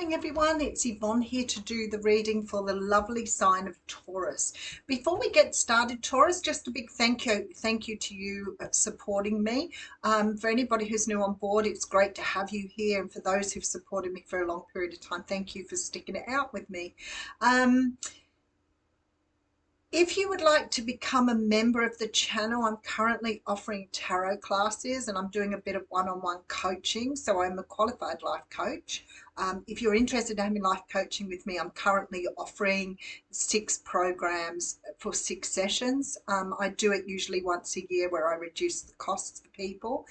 morning everyone, it's Yvonne here to do the reading for the lovely sign of Taurus. Before we get started, Taurus, just a big thank you to you supporting me. For anybody who's new on board, it's great to have you here, and for those who've supported me for a long period of time, thank you for sticking it out with me. If you would like to become a member of the channel, I'm currently offering tarot classes and I'm doing a bit of one-on-one coaching. So I'm a qualified life coach. If you're interested in having life coaching with me, I'm currently offering 6 programs for 6 sessions. I do it usually once a year where I reduce the costs for people.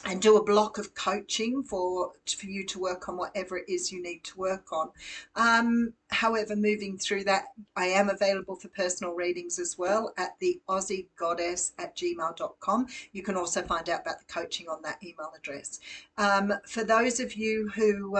And do a block of coaching for you to work on whatever it is you need to work on. However, moving through that, I am available for personal readings as well at the aussiegoddess@gmail.com. You can also find out about the coaching on that email address. For those of you who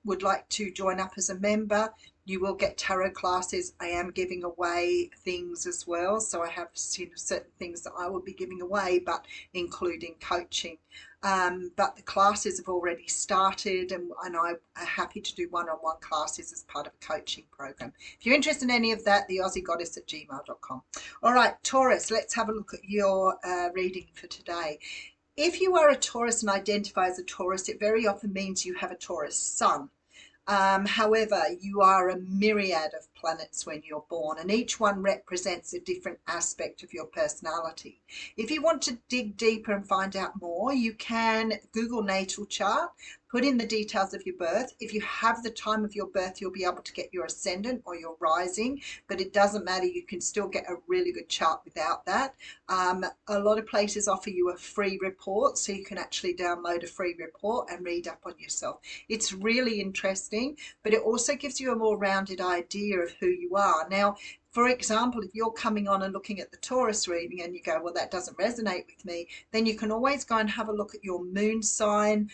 would like to join up as a member, you will get tarot classes. I am giving away things as well. So I have certain things that I will be giving away, but including coaching. But the classes have already started, and I'm happy to do one-on-one classes as part of a coaching program. If you're interested in any of that, the aussiegoddess@gmail.com. All right, Taurus, let's have a look at your reading for today. If you are a Taurus and identify as a Taurus, it very often means you have a Taurus sun. However, you are a myriad of planets when you're born, and each one represents a different aspect of your personality. If you want to dig deeper and find out more, you can Google natal chart, put in the details of your birth. If you have the time of your birth, you'll be able to get your ascendant or your rising, but it doesn't matter. You can still get a really good chart without that. A lot of places offer you a free report, so you can actually download a free report and read up on yourself. It's really interesting, but it also gives you a more rounded idea of who you are. Now, for example, if you're coming on and looking at the Taurus reading and you go, well, that doesn't resonate with me, then you can always go and have a look at your moon sign,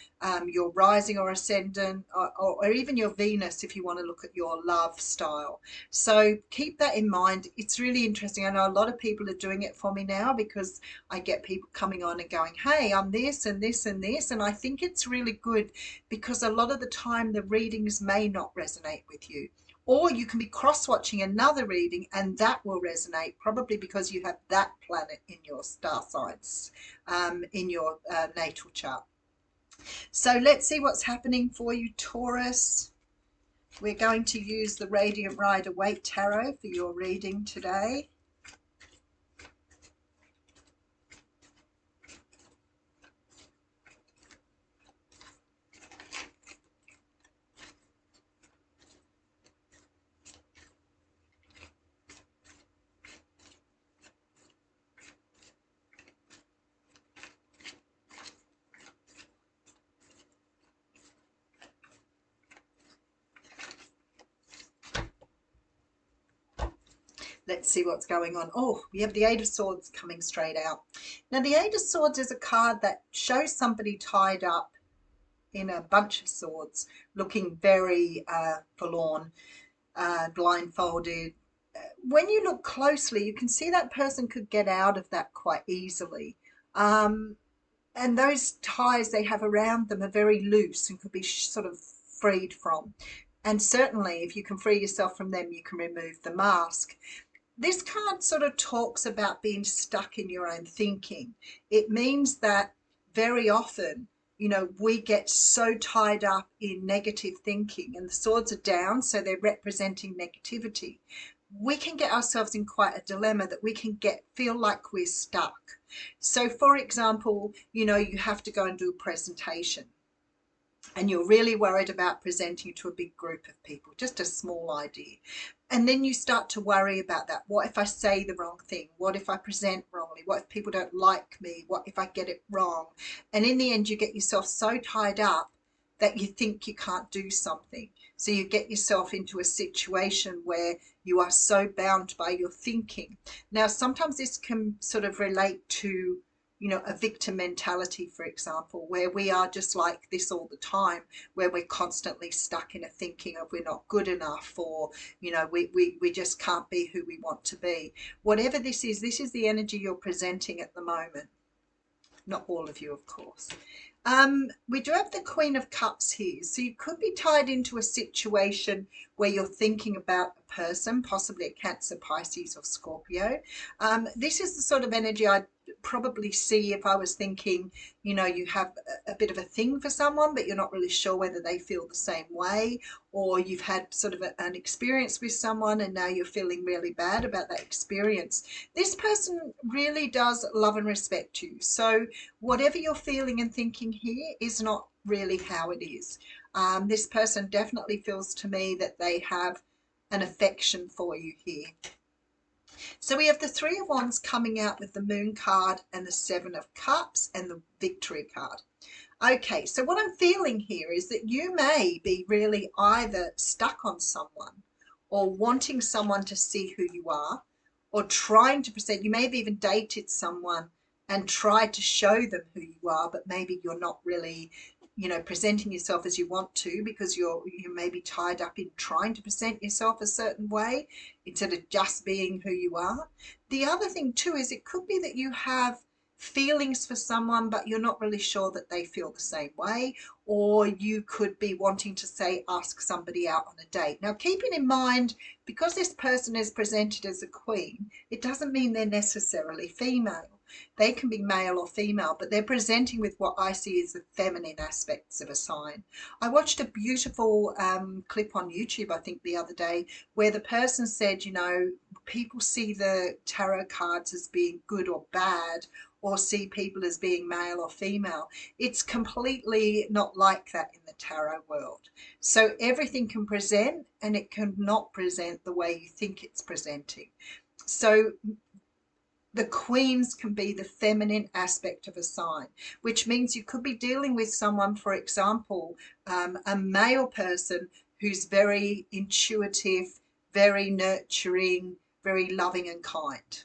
your rising or ascendant, or even your Venus if you want to look at your love style. So keep that in mind. It's really interesting. I know a lot of people are doing it for me now because I get people coming on and going, hey, I'm this and this and this. And I think it's really good because a lot of the time the readings may not resonate with you. Or you can be cross-watching another reading and that will resonate, probably because you have that planet in your star signs, in your natal chart. So let's see what's happening for you, Taurus. We're going to use the Radiant Rider-Waite Tarot for your reading today. Let's see what's going on. Oh, we have the Eight of Swords coming straight out. Now, the Eight of Swords is a card that shows somebody tied up in a bunch of swords, looking very forlorn, blindfolded. When you look closely, you can see that person could get out of that quite easily. And those ties they have around them are very loose and could be sort of freed from. And certainly, if you can free yourself from them, you can remove the mask. This card sort of talks about being stuck in your own thinking. It means that very often, you know, we get so tied up in negative thinking, and the swords are down, so they're representing negativity. We can get ourselves in quite a dilemma that we can feel like we're stuck. So, for example, you know, you have to go and do a presentation, and you're really worried about presenting to a big group of people, just a small idea. And then you start to worry about that. What if I say the wrong thing? What if I present wrongly? What if people don't like me? What if I get it wrong? And in the end, you get yourself so tied up that you think you can't do something. So you get yourself into a situation where you are so bound by your thinking. Now, sometimes this can sort of relate to, you know, a victim mentality, for example, where we are just like this all the time, where we're constantly stuck in a thinking of we're not good enough, or, you know, we just can't be who we want to be. Whatever this is the energy you're presenting at the moment. Not all of you, of course. We do have the Queen of Cups here. So you could be tied into a situation where you're thinking about a person, possibly a Cancer, Pisces, or Scorpio. This is the sort of energy I'd probably see if I was thinking, you know, you have a bit of a thing for someone, but you're not really sure whether they feel the same way, or you've had sort of an experience with someone and now you're feeling really bad about that experience. This person really does love and respect you. So whatever you're feeling and thinking here is not really how it is. This person definitely feels to me that they have an affection for you here. So we have the Three of Wands coming out with the Moon card and the Seven of Cups and the Victory card. Okay, so what I'm feeling here is that you may be really either stuck on someone or wanting someone to see who you are, or trying to present. You may have even dated someone and tried to show them who you are, but maybe you're not really, you know, presenting yourself as you want to, because you may be tied up in trying to present yourself a certain way instead of just being who you are. The other thing too is it could be that you have feelings for someone, but you're not really sure that they feel the same way, or you could be wanting to say ask somebody out on a date. Now, keeping in mind, because this person is presented as a queen, it doesn't mean they're necessarily female. They can be male or female, but they're presenting with what I see as the feminine aspects of a sign. I watched a beautiful clip on YouTube, I think the other day, where the person said, you know, people see the tarot cards as being good or bad, or see people as being male or female. It's completely not like that in the tarot world. So everything can present, and it cannot present the way you think it's presenting. So the queens can be the feminine aspect of a sign, which means you could be dealing with someone, for example, a male person who's very intuitive, very nurturing, very loving and kind.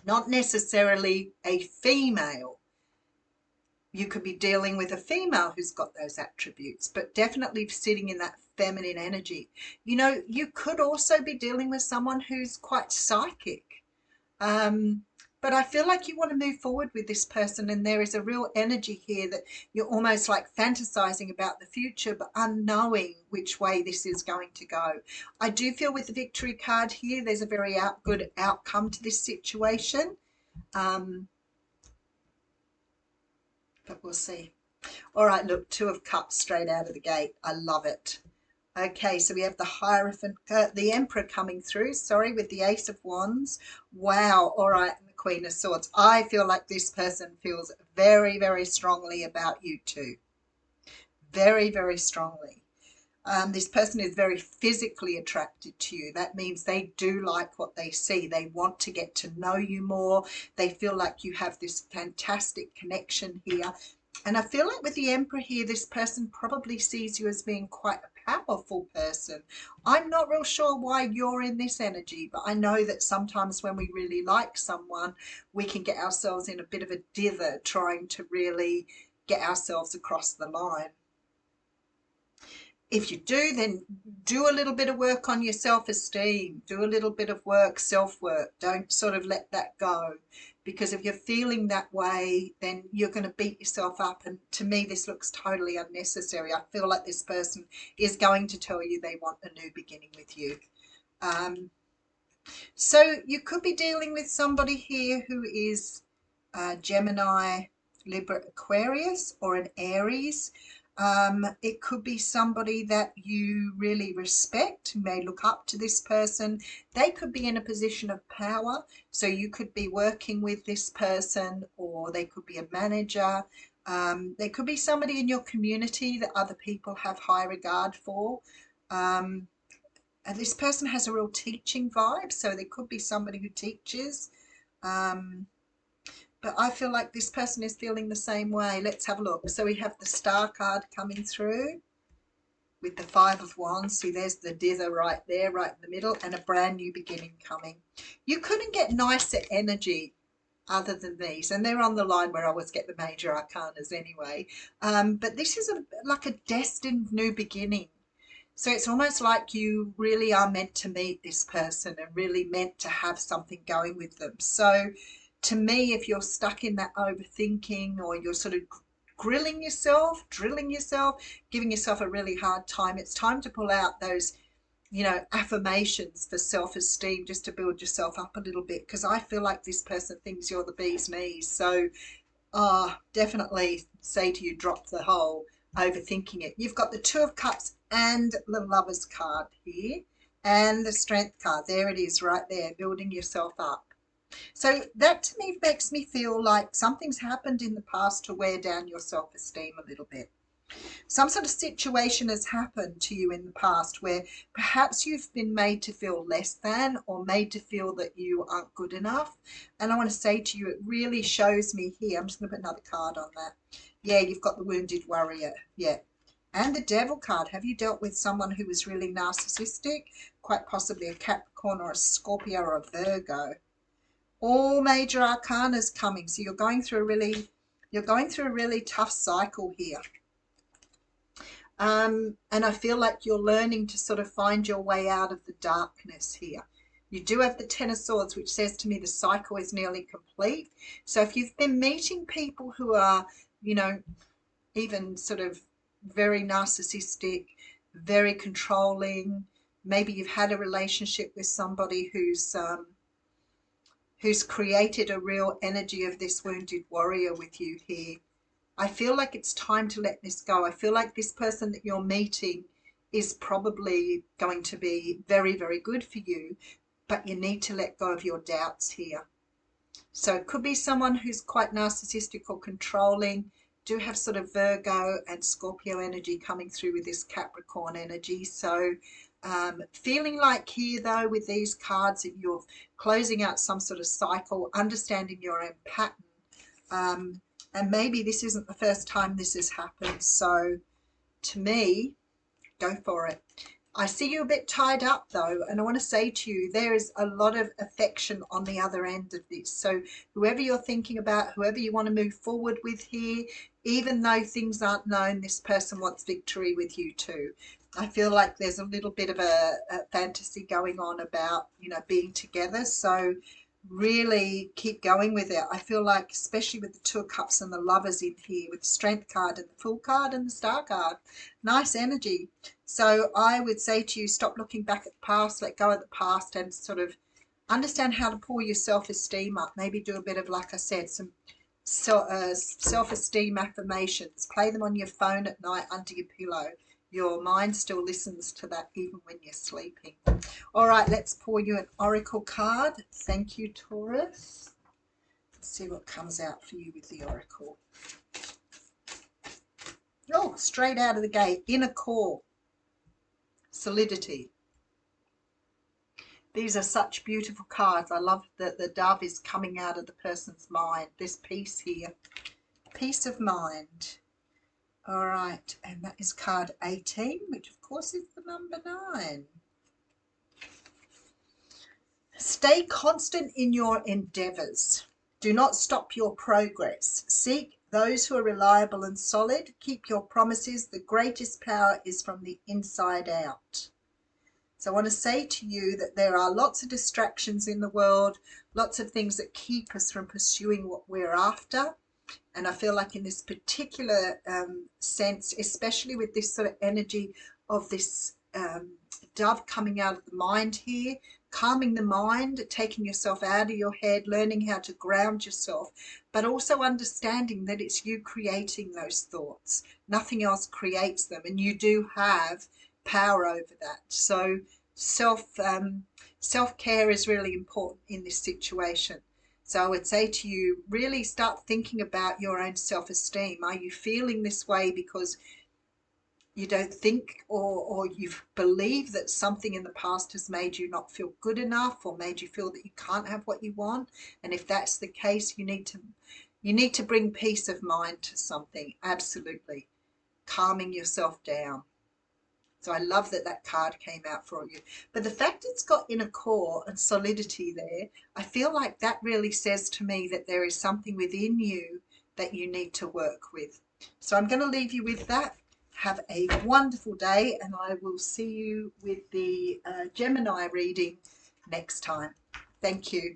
Not necessarily a female. You could be dealing with a female who's got those attributes, but definitely sitting in that feminine energy. You know, you could also be dealing with someone who's quite psychic. But I feel like you want to move forward with this person, and there is a real energy here that you're almost like fantasizing about the future, but unknowing which way this is going to go. I do feel with the Victory card here, there's a very good outcome to this situation. But we'll see. All right, look, Two of Cups straight out of the gate. I love it. Okay, so we have the Hierophant, the Emperor coming through, sorry, with the Ace of Wands. Wow, all right, and the Queen of Swords. I feel like this person feels very, very strongly about you too. Very, very strongly. This person is very physically attracted to you. That means they do like what they see. They want to get to know you more. They feel like you have this fantastic connection here. And I feel like with the Emperor here, this person probably sees you as being quite a powerful person. I'm not real sure why you're in this energy, but I know that sometimes when we really like someone, we can get ourselves in a bit of a dither trying to really get ourselves across the line. If you do, then do a little bit of work on your self-esteem, do a little bit of work, self-work. Don't sort of let that go, because if you're feeling that way, then you're going to beat yourself up. And to me, this looks totally unnecessary. I feel like this person is going to tell you they want a new beginning with you. So you could be dealing with somebody here who is Gemini, Libra, Aquarius, or an Aries. It could be somebody that you really respect, who may look up to this person. They could be in a position of power, so you could be working with this person, or they could be a manager. There could be somebody in your community that other people have high regard for. And this person has a real teaching vibe, so there could be somebody who teaches. But I feel like this person is feeling the same way. Let's have a look. So we have the Star card coming through with the Five of Wands. See, there's the dither right there, right in the middle, and a brand new beginning coming. You couldn't get nicer energy other than these, and they're on the line where I always get the major arcanas anyway. But this is like a destined new beginning. So it's almost like you really are meant to meet this person and really meant to have something going with them. So to me, if you're stuck in that overthinking, or you're sort of grilling yourself, drilling yourself, giving yourself a really hard time, it's time to pull out those, you know, affirmations for self-esteem, just to build yourself up a little bit, because I feel like this person thinks you're the bee's knees. So definitely say to you, drop the whole overthinking it. You've got the Two of Cups and the Lovers card here, and the Strength card. There it is right there, building yourself up. So that to me makes me feel like something's happened in the past to wear down your self-esteem a little bit. Some sort of situation has happened to you in the past where perhaps you've been made to feel less than, or made to feel that you aren't good enough. And I want to say to you, it really shows me here. I'm just going to put another card on that. Yeah, you've got the Wounded Warrior. Yeah. And the Devil card. Have you dealt with someone who was really narcissistic? Quite possibly a Capricorn or a Scorpio or a Virgo. All major arcanas coming. So you're going through a really tough cycle here. And I feel like you're learning to sort of find your way out of the darkness here. You do have the Ten of Swords, which says to me the cycle is nearly complete. So if you've been meeting people who are, you know, even sort of very narcissistic, very controlling, maybe you've had a relationship with somebody who's created a real energy of this Wounded Warrior with you here. I feel like it's time to let this go. I feel like this person that you're meeting is probably going to be very, very good for you, but you need to let go of your doubts here. So it could be someone who's quite narcissistic or controlling. Do have sort of Virgo and Scorpio energy coming through with this Capricorn energy. So feeling like here though with these cards that you're closing out some sort of cycle, understanding your own pattern. And maybe this isn't the first time this has happened. So to me, go for it. I see you a bit tied up though, and I want to say to you, there is a lot of affection on the other end of this. So whoever you're thinking about, whoever you want to move forward with here, even though things aren't known, this person wants victory with you too. I feel like there's a little bit of a fantasy going on about, you know, being together. So really keep going with it. I feel like, especially with the Two of Cups and the Lovers in here, with the Strength card and the Fool card and the Star card, nice energy. So I would say to you, stop looking back at the past, let go of the past, and sort of understand how to pull your self-esteem up. Maybe do a bit of, like I said, some self-esteem affirmations. Play them on your phone at night under your pillow. Your mind still listens to that even when you're sleeping. All right, let's pull you an oracle card. Thank you, Taurus. Let's see what comes out for you with the oracle. Oh, straight out of the gate, inner core, solidity. These are such beautiful cards. I love that the dove is coming out of the person's mind. This peace here, peace of mind. All right, and that is card 18, which of course is the number 9. Stay constant in your endeavours. Do not stop your progress. Seek those who are reliable and solid. Keep your promises. The greatest power is from the inside out. So I want to say to you that there are lots of distractions in the world, lots of things that keep us from pursuing what we're after. And I feel like in this particular sense, especially with this sort of energy of this dove coming out of the mind here, calming the mind, taking yourself out of your head, learning how to ground yourself, but also understanding that it's you creating those thoughts. Nothing else creates them, and you do have power over that. So self-care is really important in this situation. So I would say to you, really start thinking about your own self-esteem. Are you feeling this way because you don't think or you believe that something in the past has made you not feel good enough, or made you feel that you can't have what you want? And if that's the case, you need to bring peace of mind to something. Absolutely. Calming yourself down. So I love that that card came out for you. But the fact it's got inner core and solidity there, I feel like that really says to me that there is something within you that you need to work with. So I'm going to leave you with that. Have a wonderful day, and I will see you with the Gemini reading next time. Thank you.